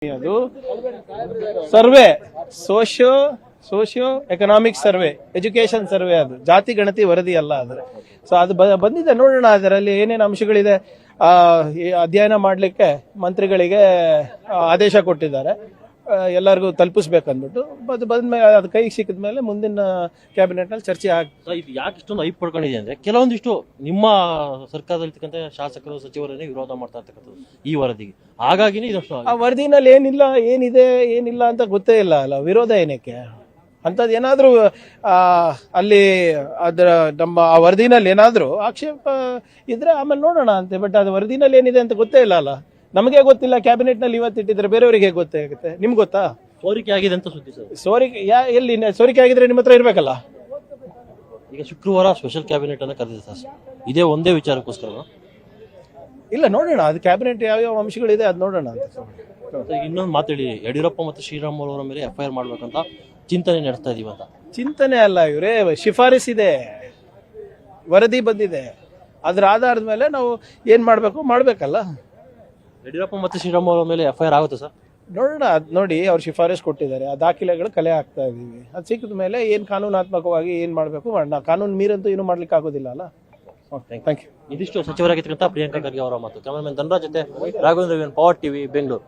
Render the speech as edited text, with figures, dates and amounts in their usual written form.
ಅದು survey socio economic survey, education survey, ಅದು ಜಾತಿ ಗಣತಿ ವರದಿ ಅಲ್ಲ ಅದು. ಸೊ ಅದು ಬಂದಿದೆ, ನೋಡೋಣ ಅದರಲ್ಲಿ ಏನೇನು ಅಂಶಗಳಿದೆ. ಅಧ್ಯಯನ ಮಾಡಲಿಕ್ಕೆ ಮಂತ್ರಿಗಳಿಗೆ ಆದೇಶ ಕೊಟ್ಟಿದ್ದಾರೆ, ಎಲ್ಲರಿಗೂ ತಲುಪಿಸ್ಬೇಕಂದ್ಬಿಟ್ಟು. ಅದು ಬಂದ್ಮೇಲೆ, ಅದು ಕೈಗೆ ಸಿಕ್ಕಿದ ಮೇಲೆ ಮುಂದಿನ ಕ್ಯಾಬಿನೆಟ್ ನಲ್ಲಿ ಚರ್ಚೆ ಆಗ್ತದೆ. ಇದು ಯಾಕೆ ಇಷ್ಟೊಂದು ಐಪ್ ಪಡ್ಕೊಂಡಿದೆ ಅಂದ್ರೆ, ಕೆಲವೊಂದಿಷ್ಟು ನಿಮ್ಮ ಸರ್ಕಾರದಲ್ಲಿರ್ತಕ್ಕಂಥ ಶಾಸಕರು ಸಚಿವರನ್ನೇ ವಿರೋಧ ಮಾಡ್ತಾ ಇರ್ತಕ್ಕಂಥದ್ದು ಈ ವರದಿಗೆ. ಹಾಗಾಗಿನೇ ಇದಷ್ಟು ಆ ವರದಿನಲ್ಲಿ ಏನಿದೆ ಏನಿಲ್ಲ ಅಂತ ಗೊತ್ತೇ ಇಲ್ಲ ಅಲ್ಲ. ವಿರೋಧ ಏನಕ್ಕೆ ಅಂತದ್ ಏನಾದ್ರೂ ಅಲ್ಲಿ ಅದರ ನಮ್ಮ ಆ ವರದಿನಲ್ಲಿ ಏನಾದ್ರೂ ಆಕ್ಷೇಪ ಇದ್ರೆ ಆಮೇಲೆ ನೋಡೋಣ ಅಂತೆ. ಬಟ್ ಅದು ವರದಿನಲ್ಲಿ ಏನಿದೆ ಅಂತ ಗೊತ್ತೇ ಇಲ್ಲ ಅಲ್ಲ. ನಮಗೆ ಗೊತ್ತಿಲ್ಲ, ಕ್ಯಾಬಿನೆಟ್ ನಲ್ಲಿ ಇವತ್ತಿಟ್ಟಿದ್ರೆ ಬೇರೆಯವರಿಗೆ ಗೊತ್ತೇ ಆಗುತ್ತೆ. ನಿಮ್ಗೆ ಗೊತ್ತಾ ಸೋರಿಕೆ ಆಗಿದೆ ಅಂತ ಸುದ್ದಿ ಸರ್? ಸೋರಿಕೆ ಎಲ್ಲಿ ಸೋರಿಕೆ ಆಗಿದ್ರೆ ನಿಮ್ಮ ಹತ್ರ ಇರ್ಬೇಕಲ್ಲ. ಈಗ ಶುಕ್ರವಾರ ಸ್ಪೆಷಲ್ ಕ್ಯಾಬಿನೆಟ್ ಅನ್ನ ಕರೆದಿದೆ ಸರ್, ಇದೇ ಒಂದೇ ವಿಚಾರಕ್ಕೋಸ್ಕರ. ಇಲ್ಲ, ನೋಡೋಣ ಅದು ಕ್ಯಾಬಿನೆಟ್ ಯಾವ್ಯಾವ ಅಂಶಗಳಿದೆ ಅದು ನೋಡೋಣ ಅಂತ. ಇನ್ನೊಂದು ಮಾತಾಡಿ, ಯಡಿಯೂರಪ್ಪ ಮತ್ತು ಶ್ರೀರಾಮುಲು ಅವರ ಮೇಲೆ FIR ಮಾಡ್ಬೇಕಂತ ಚಿಂತನೆ ನಡೆಸ್ತಾ ಇದೀವಿ ಅಂತ. ಚಿಂತನೆ ಅಲ್ಲ ಇವರೇ, ಶಿಫಾರಸಿದೆ, ವರದಿ ಬಂದಿದೆ, ಅದ್ರ ಆಧಾರದ ಮೇಲೆ ನಾವು ಏನ್ ಮಾಡ್ಬೇಕಲ್ಲ. ಯಡಿಯೂರಪ್ಪ ಮತ್ತು ಶ್ರೀರಾಮುಲು ಅವರ ಮೇಲೆ FIR ಆಗುತ್ತೆ ಸರ್? ನೋಡೋಣ. ಅದ್ ನೋಡಿ, ಅವ್ರು ಶಿಫಾರಸ್ ಕೊಟ್ಟಿದ್ದಾರೆ, ಆ ದಾಖಲೆಗಳು ಕಲೆ ಹಾಕ್ತಾ ಇದೀವಿ. ಅದು ಸಿಕ್ಕಿದ ಮೇಲೆ ಏನ್ ಕಾನೂನಾತ್ಮಕವಾಗಿ ಏನ್ ಮಾಡ್ಬೇಕು ಮಾಡೋಣ. ಕಾನೂನು ಮೀರಂತೂ ಏನು ಮಾಡ್ಲಿಕ್ಕೆ ಆಗೋದಿಲ್ಲ ಅಲ್ಲ. Thank you. ಇದಿಷ್ಟು ಸಚಿವರಾಗಿರ್ತಕ್ಕಂಥ ಪ್ರಿಯಾಂಕಾ ಖರ್ಗೆ ಅವರ ಮಾತು. ಕ್ಯಾಮರಾಮನ್ ಧನರಾಜ್ ಜೊತೆ ರಾಘವೇಂದ್ರ, ಪವರ್ ಟಿವಿ, ಬೆಂಗಳೂರು.